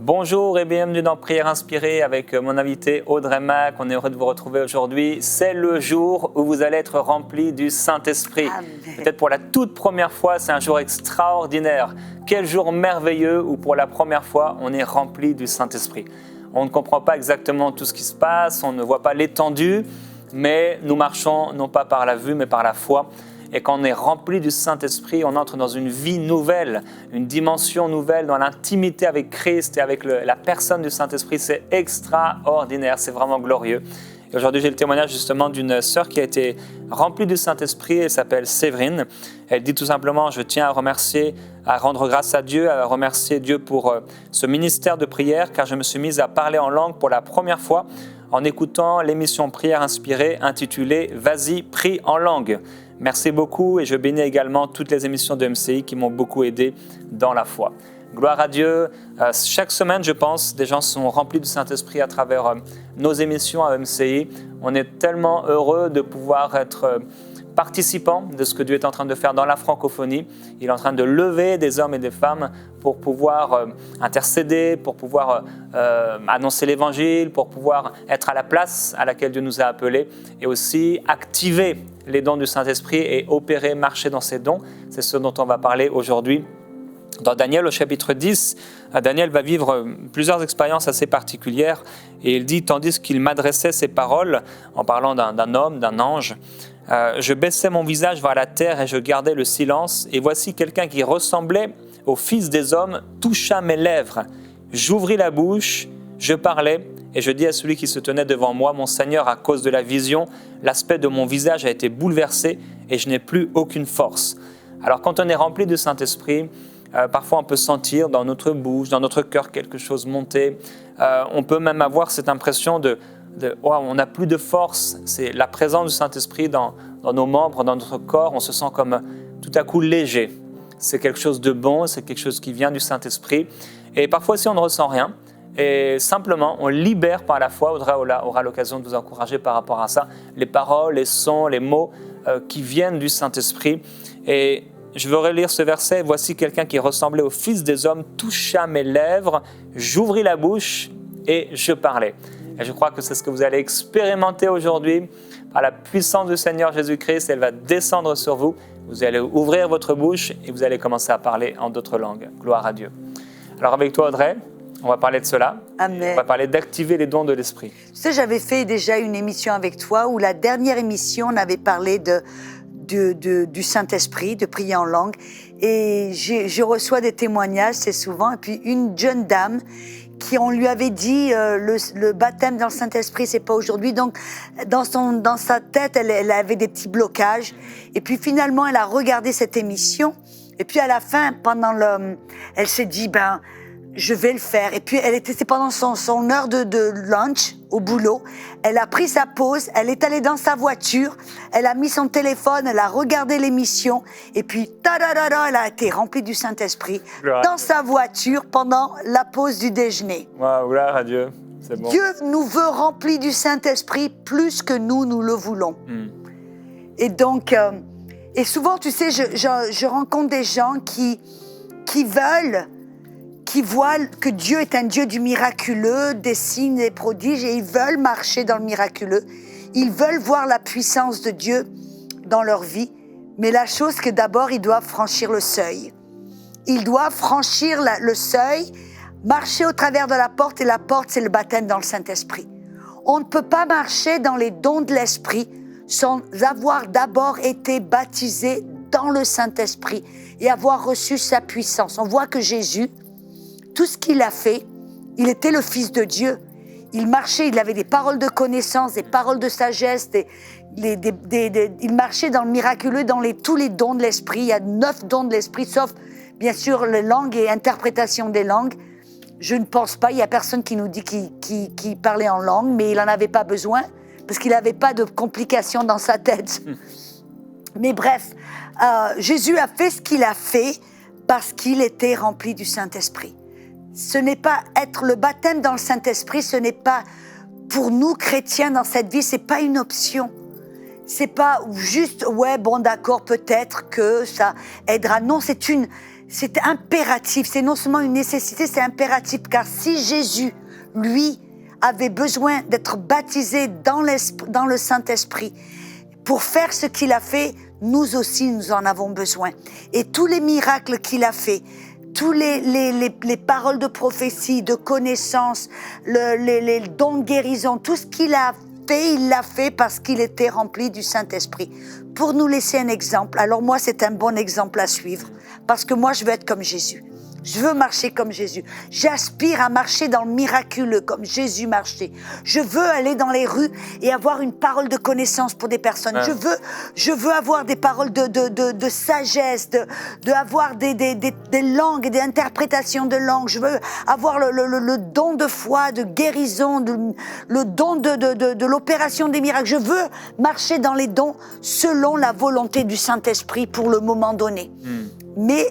Bonjour et bienvenue dans Prière Inspirée avec mon invité Audrey Mac. On est heureux de vous retrouver aujourd'hui. C'est le jour où vous allez être remplis du Saint-Esprit. Peut-être pour la toute première fois, c'est un jour extraordinaire. Quel jour merveilleux où pour la première fois, on est rempli du Saint-Esprit. On ne comprend pas exactement tout ce qui se passe, on ne voit pas l'étendue, mais nous marchons non pas par la vue, mais par la foi. Et quand on est rempli du Saint-Esprit, on entre dans une vie nouvelle, une dimension nouvelle, dans l'intimité avec Christ et avec la personne du Saint-Esprit. C'est extraordinaire, c'est vraiment glorieux. Et aujourd'hui, j'ai le témoignage justement d'une sœur qui a été remplie du Saint-Esprit. Elle s'appelle Séverine. Elle dit tout simplement, je tiens à remercier, à rendre grâce à Dieu, à remercier Dieu pour ce ministère de prière, car je me suis mise à parler en langue pour la première fois en écoutant l'émission Prière Inspirée intitulée « Vas-y, prie en langue ». Merci beaucoup et je bénis également toutes les émissions de MCI qui m'ont beaucoup aidé dans la foi. Gloire à Dieu. Chaque semaine, je pense, des gens sont remplis du Saint-Esprit à travers nos émissions à MCI. On est tellement heureux de pouvoir être participants de ce que Dieu est en train de faire dans la francophonie. Il est en train de lever des hommes et des femmes pour pouvoir intercéder, pour pouvoir annoncer l'Évangile, pour pouvoir être à la place à laquelle Dieu nous a appelés et aussi activer les dons du Saint-Esprit et opérer, marcher dans ces dons. C'est ce dont on va parler aujourd'hui. Dans Daniel, au chapitre 10, Daniel va vivre plusieurs expériences assez particulières et il dit, tandis qu'il m'adressait ces paroles, en parlant d'un homme, d'un ange, je baissais mon visage vers la terre et je gardais le silence, et voici quelqu'un qui ressemblait au Fils des hommes toucha mes lèvres. J'ouvris la bouche, je parlais, et je dis à celui qui se tenait devant moi, mon Seigneur, à cause de la vision, l'aspect de mon visage a été bouleversé et je n'ai plus aucune force. Alors quand on est rempli du Saint-Esprit, parfois on peut sentir dans notre bouche, dans notre cœur quelque chose monter. On peut même avoir cette impression wow, on n'a plus de force. C'est la présence du Saint-Esprit dans nos membres, dans notre corps. On se sent comme tout à coup léger. C'est quelque chose de bon, c'est quelque chose qui vient du Saint-Esprit. Et parfois aussi on ne ressent rien. Et simplement, on libère par la foi. Audrey aura l'occasion de vous encourager par rapport à ça. Les paroles, les sons, les mots qui viennent du Saint-Esprit. Et je veux relire ce verset. Voici quelqu'un qui ressemblait au Fils des hommes, toucha mes lèvres, j'ouvris la bouche et je parlais. Et je crois que c'est ce que vous allez expérimenter aujourd'hui. Par la puissance du Seigneur Jésus-Christ, elle va descendre sur vous. Vous allez ouvrir votre bouche et vous allez commencer à parler en d'autres langues. Gloire à Dieu. Alors avec toi, Audrey, on va parler de cela. Amen. On va parler d'activer les dons de l'Esprit. Tu sais, j'avais fait déjà une émission avec toi où la dernière émission, on avait parlé du Saint-Esprit, de prier en langue. Et je reçois des témoignages, c'est souvent. Et puis une jeune dame qui, on lui avait dit, le baptême dans le Saint-Esprit, c'est pas aujourd'hui. Donc, dans sa tête, elle avait des petits blocages. Et puis finalement, elle a regardé cette émission. Et puis à la fin, elle s'est dit, je vais le faire. Et puis c'était pendant son heure de lunch au boulot. Elle a pris sa pause, elle est allée dans sa voiture, elle a mis son téléphone, elle a regardé l'émission. Et puis, elle a été remplie du Saint-Esprit dans sa voiture pendant la pause du déjeuner. Wow, gloire à Dieu, c'est bon. Dieu nous veut remplis du Saint-Esprit plus que nous le voulons. Et donc, et souvent, tu sais, je rencontre des gens qui voient que Dieu est un Dieu du miraculeux, des signes, des prodiges, et ils veulent marcher dans le miraculeux. Ils veulent voir la puissance de Dieu dans leur vie. Mais la chose, c'est que d'abord, ils doivent franchir le seuil. Ils doivent franchir le seuil, marcher au travers de la porte, et la porte, c'est le baptême dans le Saint-Esprit. On ne peut pas marcher dans les dons de l'Esprit sans avoir d'abord été baptisé dans le Saint-Esprit et avoir reçu sa puissance. On voit que Jésus, tout ce qu'il a fait, il était le Fils de Dieu. Il marchait, il avait des paroles de connaissance, des paroles de sagesse, il marchait dans le miraculeux, dans tous les dons de l'Esprit. Il y a 9 dons de l'Esprit, sauf bien sûr les langues et interprétation des langues. Je ne pense pas, il n'y a personne qui nous dit qu'il parlait en langue, mais il n'en avait pas besoin, parce qu'il n'avait pas de complications dans sa tête. Mais bref, Jésus a fait ce qu'il a fait parce qu'il était rempli du Saint-Esprit. Ce n'est pas être le baptême dans le Saint-Esprit, ce n'est pas pour nous chrétiens dans cette vie, c'est pas une option. C'est pas juste, ouais, bon d'accord, peut-être que ça aidera. Non, c'est impératif, c'est non seulement une nécessité, c'est impératif, car si Jésus, lui, avait besoin d'être baptisé dans le Saint-Esprit pour faire ce qu'il a fait, nous aussi, nous en avons besoin. Et tous les miracles qu'il a fait, tous les paroles de prophétie, de connaissance, les dons de guérison, tout ce qu'il a fait, il l'a fait parce qu'il était rempli du Saint-Esprit. Pour nous laisser un exemple, alors moi, c'est un bon exemple à suivre, parce que moi, je veux être comme Jésus. Je veux marcher comme Jésus. J'aspire à marcher dans le miraculeux comme Jésus marchait. Je veux aller dans les rues et avoir une parole de connaissance pour des personnes. Je veux avoir des paroles de sagesse, avoir des langues et des interprétations de langues. Je veux avoir le don de foi, de guérison, le don de l'opération des miracles. Je veux marcher dans les dons selon la volonté du Saint-Esprit pour le moment donné. Mais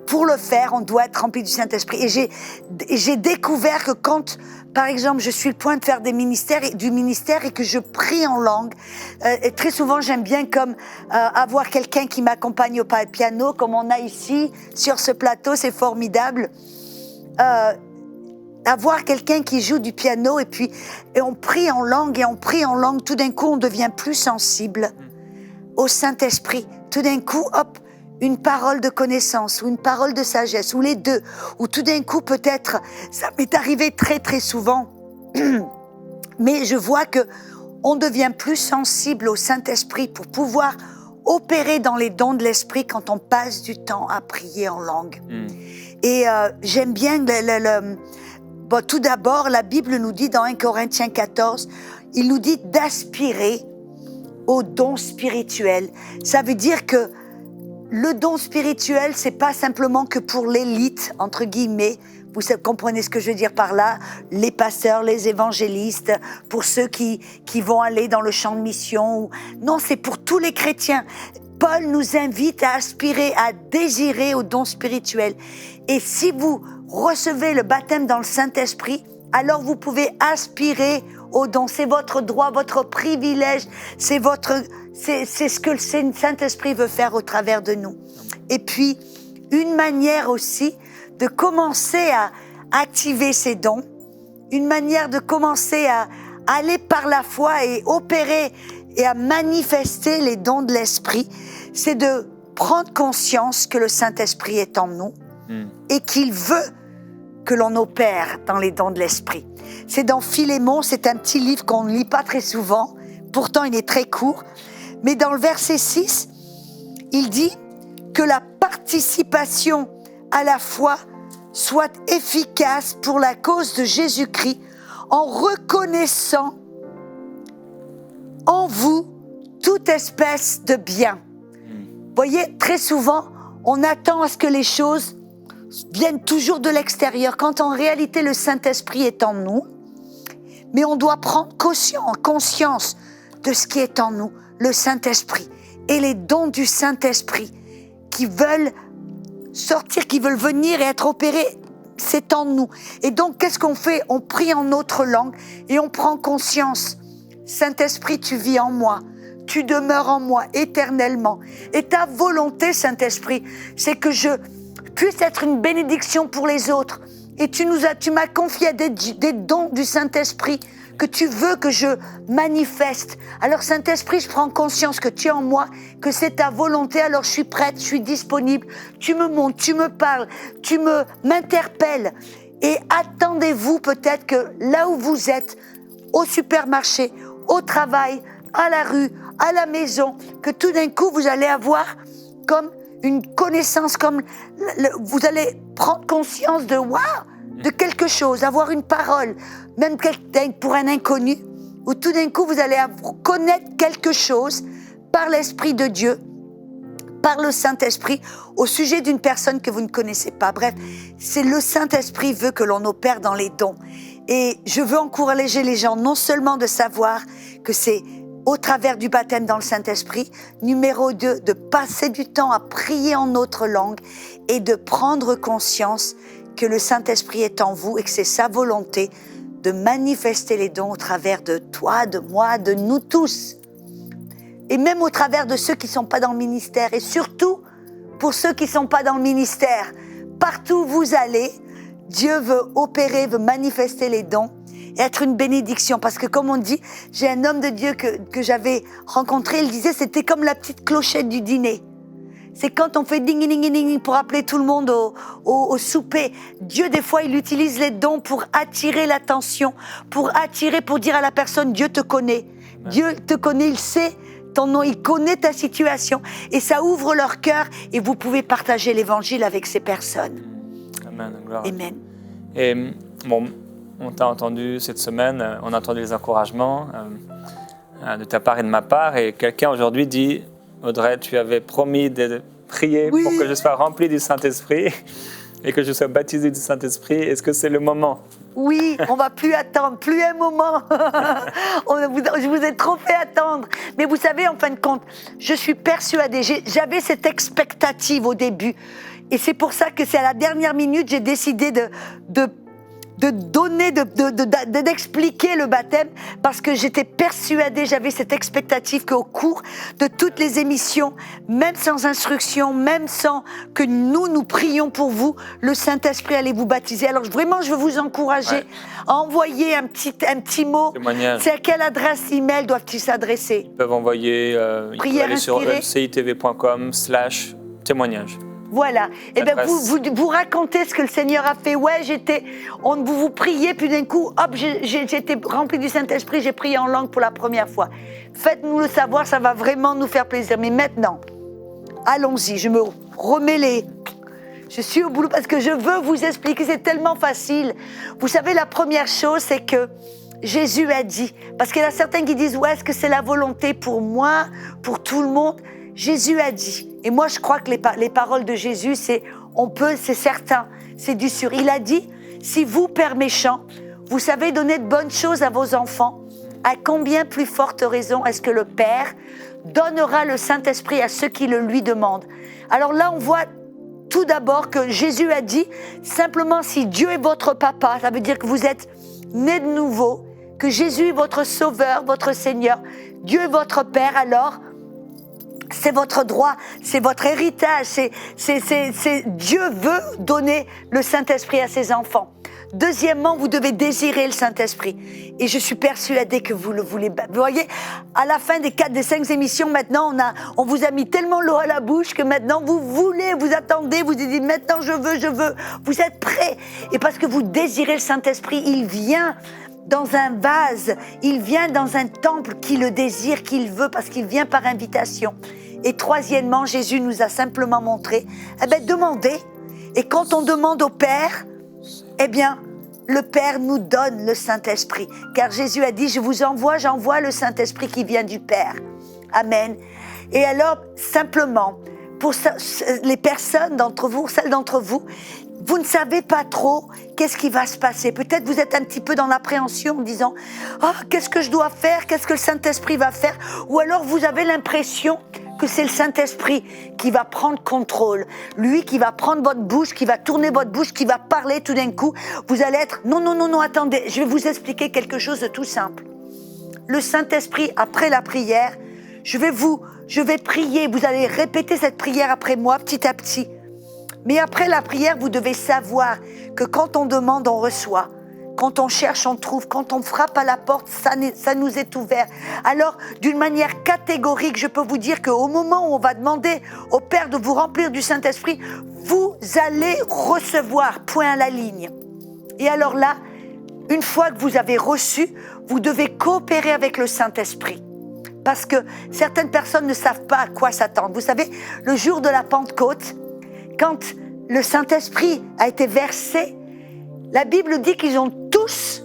pour le faire, on doit être rempli du Saint-Esprit. Et j'ai découvert que quand, par exemple, je suis le point de faire du ministère et que je prie en langue, et très souvent, j'aime bien comme avoir quelqu'un qui m'accompagne au piano, comme on a ici, sur ce plateau, c'est formidable. Avoir quelqu'un qui joue du piano et on prie en langue, tout d'un coup, on devient plus sensible au Saint-Esprit. Tout d'un coup, hop, une parole de connaissance ou une parole de sagesse, ou les deux, ou tout d'un coup peut-être, ça m'est arrivé très très souvent, mais je vois que on devient plus sensible au Saint-Esprit pour pouvoir opérer dans les dons de l'Esprit quand on passe du temps à prier en langue. Et j'aime bien tout d'abord, la Bible nous dit dans 1 Corinthiens 14, il nous dit d'aspirer aux dons spirituels. Ça veut dire que le don spirituel, c'est pas simplement que pour l'élite, entre guillemets, vous comprenez ce que je veux dire par là, les pasteurs, les évangélistes, pour ceux qui vont aller dans le champ de mission. Non, c'est pour tous les chrétiens. Paul nous invite à aspirer, à désirer aux dons spirituels. Et si vous recevez le baptême dans le Saint-Esprit, alors vous pouvez aspirer aux dons. C'est votre droit, votre privilège, c'est ce que le Saint-Esprit veut faire au travers de nous. Et puis, une manière aussi de commencer à activer ces dons, une manière de commencer à aller par la foi et opérer et à manifester les dons de l'Esprit, c'est de prendre conscience que le Saint-Esprit est en nous et qu'il veut que l'on opère dans les dons de l'Esprit. C'est dans Philémon, c'est un petit livre qu'on ne lit pas très souvent, pourtant il est très court, mais dans le verset 6, il dit que la participation à la foi soit efficace pour la cause de Jésus-Christ en reconnaissant en vous toute espèce de bien. Vous voyez, très souvent, on attend à ce que les choses viennent toujours de l'extérieur, quand en réalité le Saint-Esprit est en nous, mais on doit prendre conscience de ce qui est en nous, le Saint-Esprit, et les dons du Saint-Esprit qui veulent sortir, qui veulent venir et être opérés, c'est en nous. Et donc, qu'est-ce qu'on fait? On prie en notre langue et on prend conscience. Saint-Esprit, tu vis en moi. Tu demeures en moi éternellement. Et ta volonté, Saint-Esprit, c'est que je puisse être une bénédiction pour les autres. Et tu m'as confié des dons du Saint-Esprit que tu veux que je manifeste. Alors Saint-Esprit, je prends conscience que tu es en moi, que c'est ta volonté, alors je suis prête, je suis disponible. Tu me montres, tu me parles, tu m'interpelles. Et attendez-vous peut-être que là où vous êtes, au supermarché, au travail, à la rue, à la maison, que tout d'un coup vous allez avoir comme une connaissance, comme vous allez prendre conscience de de quelque chose, avoir une parole, même pour un inconnu, où tout d'un coup vous allez connaître quelque chose par l'Esprit de Dieu, par le Saint-Esprit, au sujet d'une personne que vous ne connaissez pas. Bref, c'est le Saint-Esprit veut que l'on opère dans les dons. Et je veux encourager les gens non seulement de savoir que c'est au travers du baptême dans le Saint-Esprit, numéro 2, de passer du temps à prier en notre langue et de prendre conscience que le Saint-Esprit est en vous et que c'est sa volonté de manifester les dons au travers de toi, de moi, de nous tous. Et même au travers de ceux qui ne sont pas dans le ministère. Et surtout, pour ceux qui ne sont pas dans le ministère, partout où vous allez, Dieu veut opérer, veut manifester les dons et être une bénédiction. Parce que comme on dit, j'ai un homme de Dieu que j'avais rencontré, il disait c'était comme la petite clochette du dîner. C'est quand on fait ding ding ding ding pour appeler tout le monde au souper. Dieu, des fois, il utilise les dons pour attirer l'attention, pour dire à la personne, Dieu te connaît. Dieu te connaît, il sait ton nom, il connaît ta situation. Et ça ouvre leur cœur et vous pouvez partager l'évangile avec ces personnes. Amen. Gloire. Amen. Et bon, on t'a entendu cette semaine, on a entendu les encouragements de ta part et de ma part. Et quelqu'un aujourd'hui dit, Audrey, tu avais promis de prier pour que je sois rempli du Saint-Esprit et que je sois baptisé du Saint-Esprit. Est-ce que c'est le moment? Oui, on ne va plus attendre, plus un moment. Je vous ai trop fait attendre. Mais vous savez, en fin de compte, je suis persuadée, j'avais cette expectative au début. Et c'est pour ça que c'est à la dernière minute, j'ai décidé d'expliquer le baptême, parce que j'étais persuadée, j'avais cette expectative qu'au cours de toutes les émissions, même sans instruction, même sans que nous prions pour vous, le Saint-Esprit allait vous baptiser. Alors vraiment, je veux vous encourager à envoyer un petit mot. Témoignage. C'est à quelle adresse email doivent-ils s'adresser? Ils peuvent envoyer, ils peuvent aller sur citv.com/témoignage. Voilà. Et bien vous racontez ce que le Seigneur a fait. Ouais, vous priez, puis d'un coup, hop, j'ai été rempli du Saint-Esprit, j'ai prié en langue pour la première fois. Faites-nous le savoir, ça va vraiment nous faire plaisir. Mais maintenant, allons-y, je me remets je suis au boulot parce que je veux vous expliquer, c'est tellement facile. Vous savez, la première chose, c'est que Jésus a dit, parce qu'il y en a certains qui disent, ouais, est-ce que c'est la volonté pour moi, pour tout le monde? Jésus a dit, et moi je crois que les paroles de Jésus, c'est certain, c'est du sûr. Il a dit, si vous, pères méchants, vous savez donner de bonnes choses à vos enfants, à combien plus forte raison est-ce que le Père donnera le Saint-Esprit à ceux qui le lui demandent? Alors là, on voit tout d'abord que Jésus a dit, simplement si Dieu est votre papa, ça veut dire que vous êtes né de nouveau, que Jésus est votre sauveur, votre Seigneur, Dieu est votre Père, alors c'est votre droit, c'est votre héritage, Dieu veut donner le Saint-Esprit à ses enfants. Deuxièmement, vous devez désirer le Saint-Esprit. Et je suis persuadée que vous le voulez. Vous voyez, à la fin des 5 émissions, maintenant, on vous a mis tellement l'eau à la bouche que maintenant, vous voulez, vous attendez, vous dites maintenant, je veux. Vous êtes prêts. Et parce que vous désirez le Saint-Esprit, il vient dans un vase, il vient dans un temple qui le désire, qu'il veut, parce qu'il vient par invitation. Et troisièmement, Jésus nous a simplement montré, demandez. Et quand on demande au Père, le Père nous donne le Saint-Esprit. Car Jésus a dit, j'envoie le Saint-Esprit qui vient du Père. Amen. Et alors, simplement, pour les personnes d'entre vous, celles d'entre vous, vous ne savez pas trop qu'est-ce qui va se passer. Peut-être vous êtes un petit peu dans l'appréhension en disant « qu'est-ce que je dois faire? Qu'est-ce que le Saint-Esprit va faire ?» Ou alors vous avez l'impression que c'est le Saint-Esprit qui va prendre contrôle. Lui qui va prendre votre bouche, qui va tourner votre bouche, qui va parler tout d'un coup. Vous allez être « Non, attendez, je vais vous expliquer quelque chose de tout simple. » Le Saint-Esprit, après la prière, je vais prier. Vous allez répéter cette prière après moi petit à petit. Mais après la prière, vous devez savoir que quand on demande, on reçoit. Quand on cherche, on trouve. Quand on frappe à la porte, ça nous est ouvert. Alors, d'une manière catégorique, je peux vous dire qu'au moment où on va demander au Père de vous remplir du Saint-Esprit, vous allez recevoir, point à la ligne. Et alors là, une fois que vous avez reçu, vous devez coopérer avec le Saint-Esprit. Parce que certaines personnes ne savent pas à quoi s'attendre. Vous savez, le jour de la Pentecôte, quand le Saint-Esprit a été versé, la Bible dit qu'ils ont tous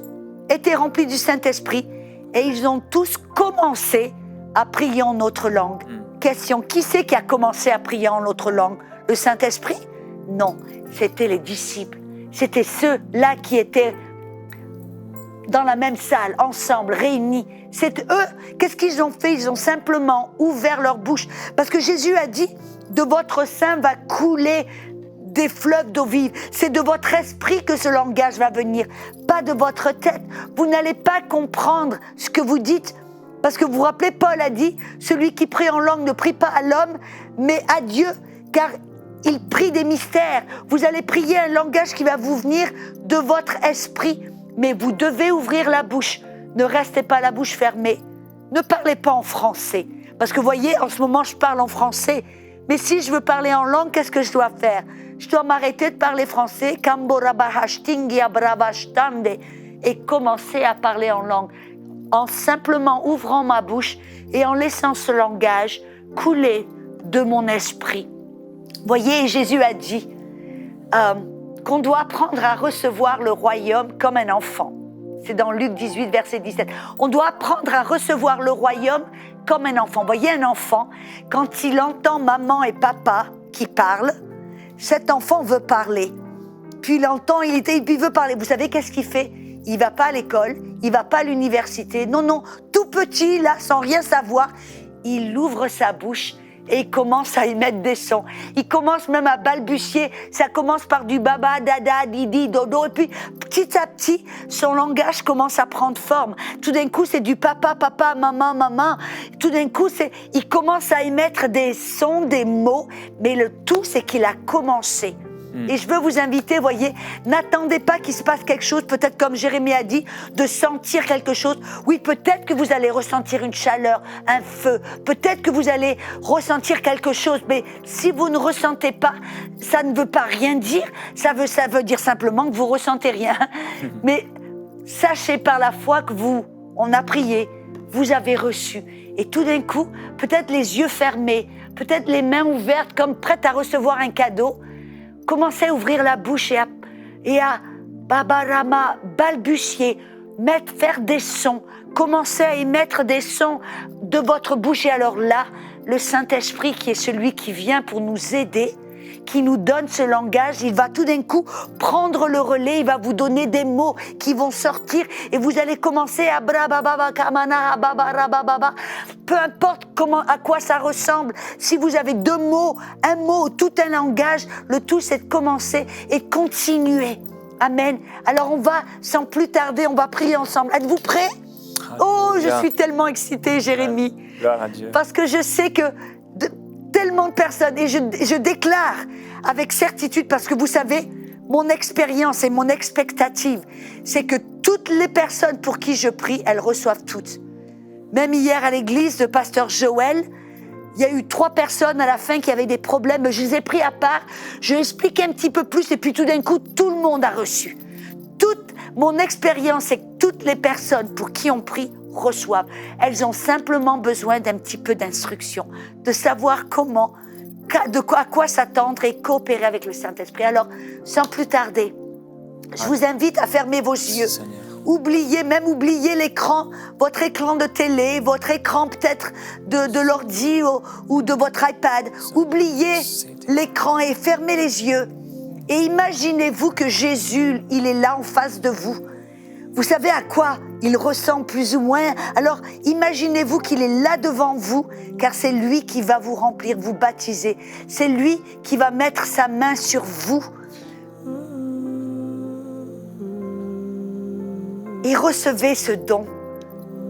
été remplis du Saint-Esprit et ils ont tous commencé à prier en autre langue. Question, qui c'est qui a commencé à prier en autre langue? Le Saint-Esprit? Non, c'était les disciples. C'était ceux-là qui étaient dans la même salle, ensemble, réunis. C'est eux. Qu'est-ce qu'ils ont fait? Ils ont simplement ouvert leur bouche. Parce que Jésus a dit, de votre sein va couler des fleuves d'eau vive. C'est de votre esprit que ce langage va venir, pas de votre tête. Vous n'allez pas comprendre ce que vous dites, parce que vous vous rappelez, Paul a dit, celui qui prie en langue ne prie pas à l'homme, mais à Dieu, car il prie des mystères. Vous allez prier un langage qui va vous venir de votre esprit. Mais vous devez ouvrir la bouche. Ne restez pas la bouche fermée. Ne parlez pas en français. Parce que vous voyez, en ce moment, je parle en français. Mais si je veux parler en langue, qu'est-ce que je dois faire? Je dois m'arrêter de parler français, et commencer à parler en langue. En simplement ouvrant ma bouche et en laissant ce langage couler de mon esprit. Voyez, Jésus a dit qu'on doit apprendre à recevoir le royaume comme un enfant. C'est dans Luc 18, verset 17. On doit apprendre à recevoir le royaume comme un enfant. Voyez, un enfant, quand il entend maman et papa qui parlent, cet enfant veut parler. Puis il entend, il veut parler. Vous savez qu'est-ce qu'il fait? Il ne va pas à l'école, il ne va pas à l'université. Non, tout petit, là, sans rien savoir, il ouvre sa bouche et il commence à émettre des sons. Il commence même à balbutier. Ça commence par du baba, dada, didi, dodo. Et puis, petit à petit, son langage commence à prendre forme. Tout d'un coup, c'est du papa, papa, maman, maman. Tout d'un coup, il commence à émettre des sons, des mots. Mais le tout, c'est qu'il a commencé. Et je veux vous inviter, voyez, n'attendez pas qu'il se passe quelque chose, peut-être comme Jérémie a dit, de sentir quelque chose. Oui, peut-être que vous allez ressentir une chaleur, un feu, peut-être que vous allez ressentir quelque chose, mais si vous ne ressentez pas, ça ne veut pas rien dire, ça veut dire simplement que vous ne ressentez rien. Mais sachez par la foi que on a prié, vous avez reçu. Et tout d'un coup, peut-être les yeux fermés, peut-être les mains ouvertes comme prêtes à recevoir un cadeau, commencez à ouvrir la bouche et à babarama, balbutier, faire des sons. Commencez à émettre des sons de votre bouche. Et alors là, le Saint-Esprit, qui est celui qui vient pour nous aider, qui nous donne ce langage, il va tout d'un coup prendre le relais, il va vous donner des mots qui vont sortir et vous allez commencer à brababa kamana babarababa. Peu importe à quoi ça ressemble, si vous avez 2 mots, un mot, tout un langage, le tout c'est de commencer et de continuer. Amen. Alors on va, sans plus tarder, on va prier ensemble. Êtes-vous prêts? Oh, je suis tellement excitée, Jérémie. Gloire à Dieu. Parce que je sais que tellement de personnes, et je déclare avec certitude, parce que vous savez, mon expérience et mon expectative, c'est que toutes les personnes pour qui je prie, elles reçoivent toutes. Même hier à l'église de pasteur Joël, il y a eu 3 personnes à la fin qui avaient des problèmes. Je les ai pris à part, je ai expliqué un petit peu plus, et puis tout d'un coup, tout le monde a reçu. Toute mon expérience, c'est que toutes les personnes pour qui on prie reçoivent. Elles ont simplement besoin d'un petit peu d'instruction, de savoir comment, à quoi s'attendre et coopérer avec le Saint-Esprit. Alors, sans plus tarder, je vous invite à fermer vos yeux. Seigneur. Oubliez l'écran, votre écran de télé, votre écran peut-être de l'ordi ou de votre iPad. Oubliez l'écran et fermez les yeux. Et imaginez-vous que Jésus, il est là en face de vous. Vous savez à quoi il ressemble plus ou moins? Alors imaginez-vous qu'il est là devant vous, car c'est lui qui va vous remplir, vous baptiser. C'est lui qui va mettre sa main sur vous. Et recevez ce don.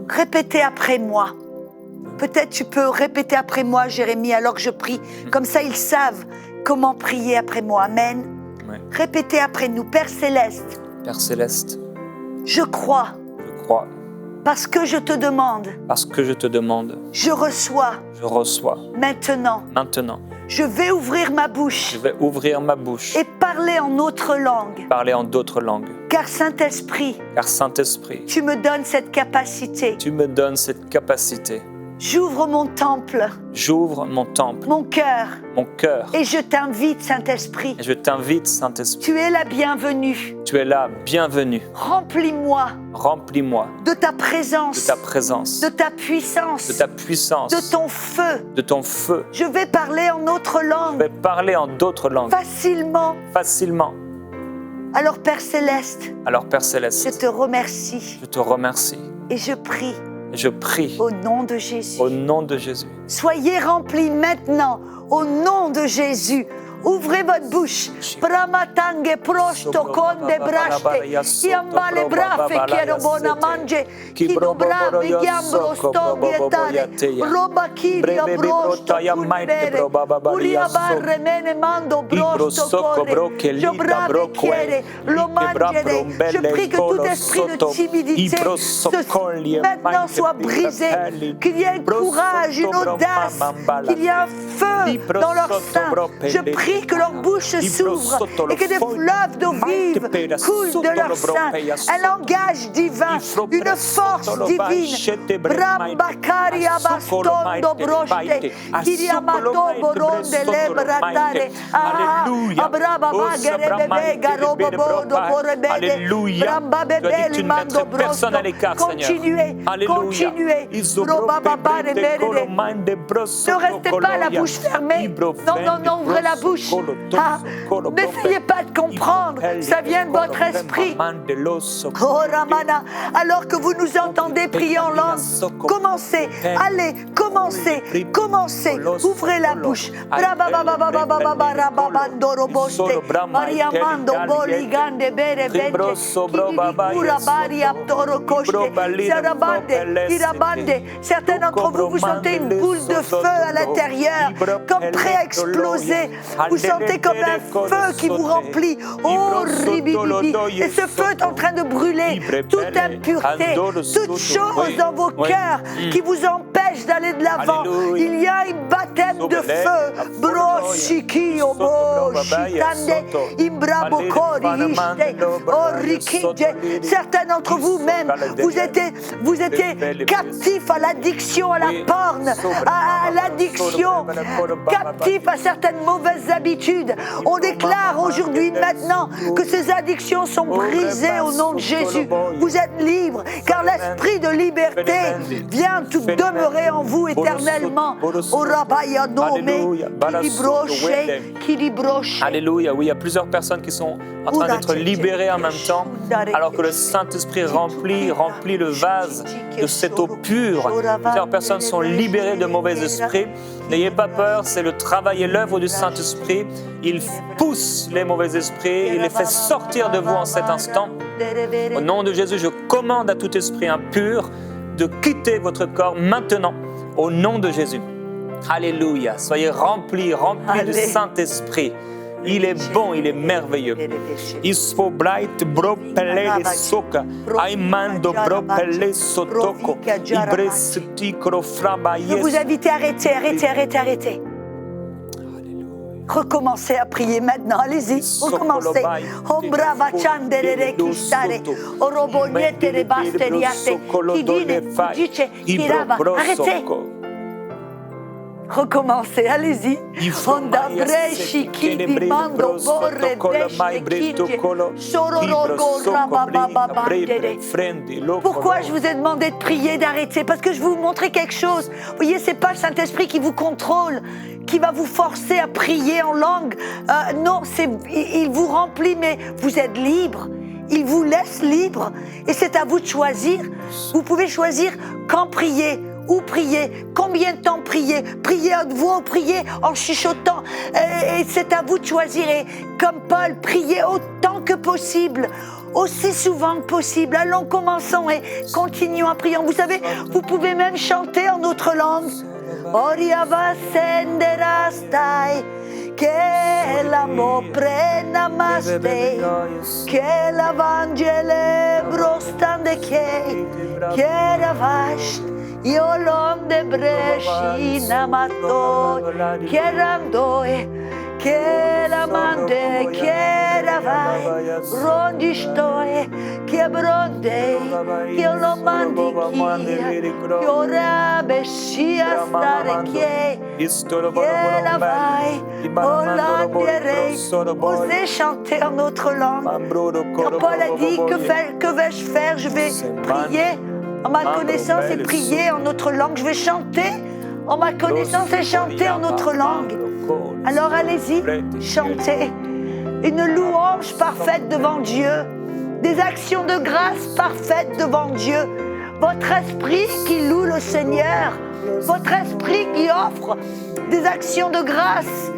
Répétez après moi. Peut-être tu peux répéter après moi, Jérémie, alors que je prie. Comme ça, ils savent comment prier après moi. Amen. Ouais. Répétez après nous. Père Céleste. Père Céleste. Je crois. Je crois. Parce que je te demande. Parce que je te demande. Je reçois. Je reçois. Maintenant. Maintenant. Je vais ouvrir ma bouche. Je vais ouvrir ma bouche. Et parler en autre langue. Parler en d'autres langues. Car Saint-Esprit. Car Saint-Esprit. Tu me donnes cette capacité. Tu me donnes cette capacité. J'ouvre mon temple. J'ouvre mon temple. Mon cœur. Mon cœur. Et je t'invite, Saint-Esprit. Et je t'invite, Saint-Esprit. Tu es la bienvenue. Tu es là, bienvenue. Remplis-moi. Remplis-moi de ta présence. de ta présence. De ta puissance. De ta puissance. De ton feu. De ton feu. Je vais parler en autre Je langue. vais parler en d'autres langues. Facilement. Facilement. Alors Père Céleste. Alors Père Je Céleste. te remercie. Je te remercie. Et je prie. Je prie. Au nom de Jésus. Au nom de Jésus. Soyez remplis maintenant, au nom de Jésus, Ouvrez votre bouche. Bramatange prosto conde braste. Iambale brafe chiaro bona mange. Chido brave chiambro sto vietare. Roba chiria brosto culbere. Uria barre mene mando brosto corre. Je brave chiere. Lo mangere. Je prie que tout esprit de timidité maintenant soit brisé. Qu'il y ait un courage, une audace. Qu'il y ait un feu dans leur sein. Je prie que leur bouche s'ouvre et que des fleuves d'eau vive coulent de leur sein. Un langage divin, une force divine. Brambakari abastondo broste, kiriamato boronde lebratare. Abraba bagere bebega robobodo borebede. Bramba bebeli mando brosto. Continuez, continuez. Robababare berede. Ne restez pas la bouche fermée. Non, ouvrez la bouche. N'essayez pas de comprendre. Ça vient de votre esprit. Oh Ramana, alors que vous nous entendez prier en langue, commencez, allez, commencez. Ouvrez la bouche. Mariamando boligande bere vence. Baria toro koshte. Irabande. Certains d'entre vous, vous sentez une boule de feu à l'intérieur, comme prêt à exploser. Vous sentez comme un feu qui vous remplit. Oh, ribibibi. Et ce feu est en train de brûler toute impureté, toute chose dans vos cœurs qui vous empêche d'aller de l'avant. Il y a un baptême de feu. Broshiki obo shitande imbrabo kori ishte orikinde. Certains d'entre vous-même, vous étiez captifs à l'addiction à la porne, à l'addiction, captifs à certaines mauvaises habitudes. On déclare aujourd'hui, maintenant, que ces addictions sont brisées au nom de Jésus. Vous êtes libres, car l'esprit de liberté vient tout demeurer en vous éternellement. Alléluia, oui, il y a plusieurs personnes qui sont en train d'être libérées en même temps, alors que le Saint-Esprit remplit le vase de cette eau pure. Plusieurs personnes sont libérées de mauvais esprits. N'ayez pas peur, c'est le travail et l'œuvre du Saint-Esprit. Il pousse les mauvais esprits, il les fait sortir de vous en cet instant. Au nom de Jésus, je commande à tout esprit impur de quitter votre corps maintenant, au nom de Jésus. Alléluia, soyez remplis du Saint-Esprit. Il est bon, il est merveilleux. Isfobright bropele soka, aimando bropele sotoko, ibrestikro frabaye. Je vous invite à arrêter. Recommencez à prier maintenant, allez-y, recommencez. Ombrava chandere kistare, orobognete le basteriate, chidine, dice, kirava, arrêtez. Recommencez, allez-y. Onda bresci chi di mando borre bresci chi sororogo rababababandere. Pourquoi je vous ai demandé de prier, d'arrêter? Parce que je vais vous montrer quelque chose. Vous voyez, c'est pas le Saint-Esprit qui vous contrôle, qui va vous forcer à prier en langue. Non, il vous remplit, mais vous êtes libre. Il vous laisse libre. Et c'est à vous de choisir. Vous pouvez choisir quand prier. Où prier, combien de temps prier, prier à haute voix ou prier en chuchotant. Et c'est à vous de choisir. Et comme Paul, priez autant que possible, aussi souvent que possible. Allons, commençons et continuons à prier. Vous savez, vous pouvez même chanter en autre langue. Oriava senderastai, che l'amo prena maste, che l'avangele brostande che ravast. Io l'onde brescina matto, che randoe, che la mande, che ravai, rondi stoe, che bronde, che lo mandi che ora bescia stare che la vai, Hollandierei, osez chanter en notre langue. Quand Paul a dit, que vais-je faire? Je vais prier. En ma connaissance et prier en notre langue. Je vais chanter en ma connaissance et chanter en notre langue. Alors allez-y, chantez. Une louange parfaite devant Dieu. Des actions de grâce parfaites devant Dieu. Votre esprit qui loue le Seigneur. Votre esprit qui offre des actions de grâce.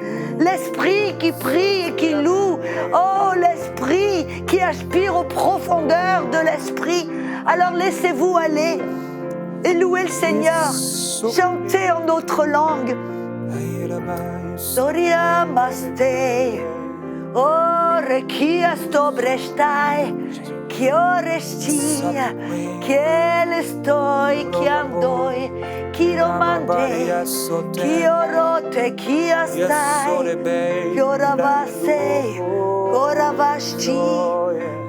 L'esprit qui prie et qui loue. Oh, l'esprit qui aspire aux profondeurs de l'esprit. Alors laissez-vous aller et louer le Seigneur. Chantez en notre langue. Soria maste. Oh, requia sto brestai. Che ore stia, che le stoi, che andoi, chi romande, chi orote, chi astai, che ora vaste, ora vasti,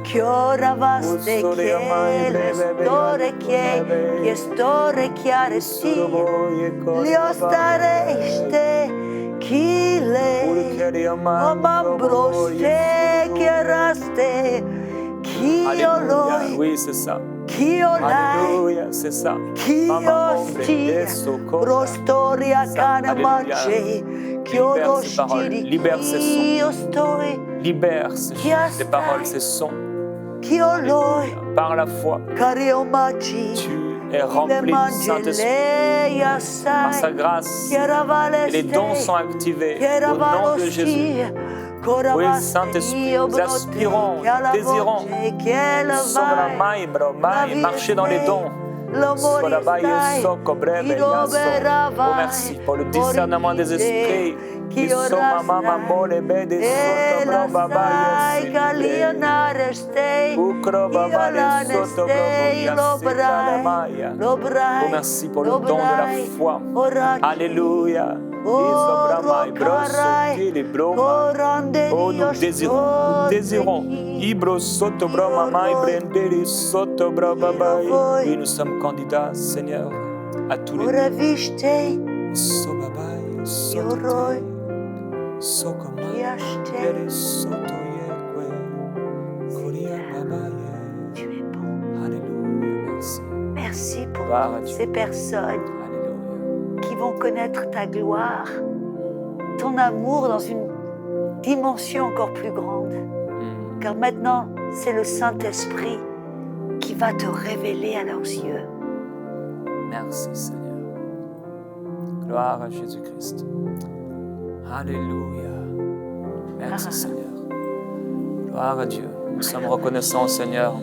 che ora vaste, che le store, che store chiare sia, li ostareste, chi le, o mambroste, che raste, Alléluia, oui, c'est ça. Alléluia, c'est ça. Libère ces sons. Libère ces paroles, ces sons. Alléluia. Par la foi, tu es rempli du Saint-Esprit. Par sa grâce, et les dons sont activés au nom de Jésus. Oui, Saint-Esprit, nous aspirons, désirons, marcher dans les dons. Oh, merci pour le discernement des esprits. Oh, merci pour le don de la foi. Alléluia. Oh, nous désirons. Oui, nous sommes candidats, Seigneur, à tous les Tu es bon. Alléluia, merci. Merci pour ces personnes qui vont connaître ta gloire, ton amour dans une dimension encore plus grande. Car maintenant, c'est le Saint-Esprit qui va te révéler à leurs yeux. Merci Seigneur. Gloire à Jésus-Christ. Alléluia. Merci Seigneur. Gloire à Dieu. Nous sommes reconnaissants au Seigneur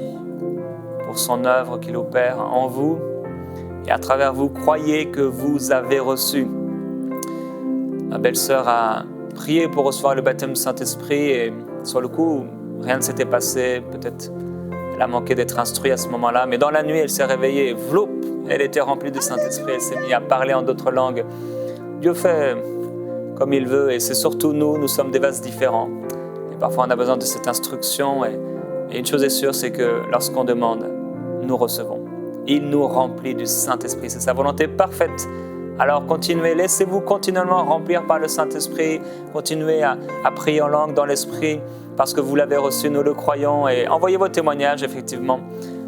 pour son œuvre qu'il opère en vous. Et à travers vous, croyez que vous avez reçu. Ma belle-sœur a prié pour recevoir le baptême du Saint-Esprit et sur le coup, rien ne s'était passé. Peut-être elle a manqué d'être instruite à ce moment-là. Mais dans la nuit, elle s'est réveillée. Vloup, elle était remplie du Saint-Esprit. Elle s'est mise à parler en d'autres langues. Dieu fait comme il veut et c'est surtout nous sommes des vases différents. Et parfois, on a besoin de cette instruction. Et une chose est sûre, c'est que lorsqu'on demande, nous recevons. Il nous remplit du Saint-Esprit. C'est sa volonté parfaite. Alors continuez, laissez-vous continuellement remplir par le Saint-Esprit. Continuez à prier en langue dans l'Esprit parce que vous l'avez reçu, nous le croyons. Et envoyez vos témoignages effectivement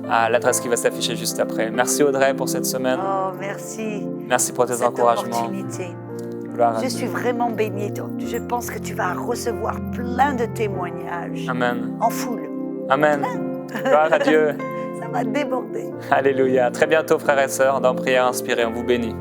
à l'adresse qui va s'afficher juste après. Merci Audrey pour cette semaine. Oh, merci. Merci pour tes encouragements. Je suis vraiment bénie. Je pense que tu vas recevoir plein de témoignages. Amen. En foule. Amen. Gloire à Dieu. Ça va déborder. Alléluia. À très bientôt frères et sœurs dans Prière Inspirée. On vous bénit.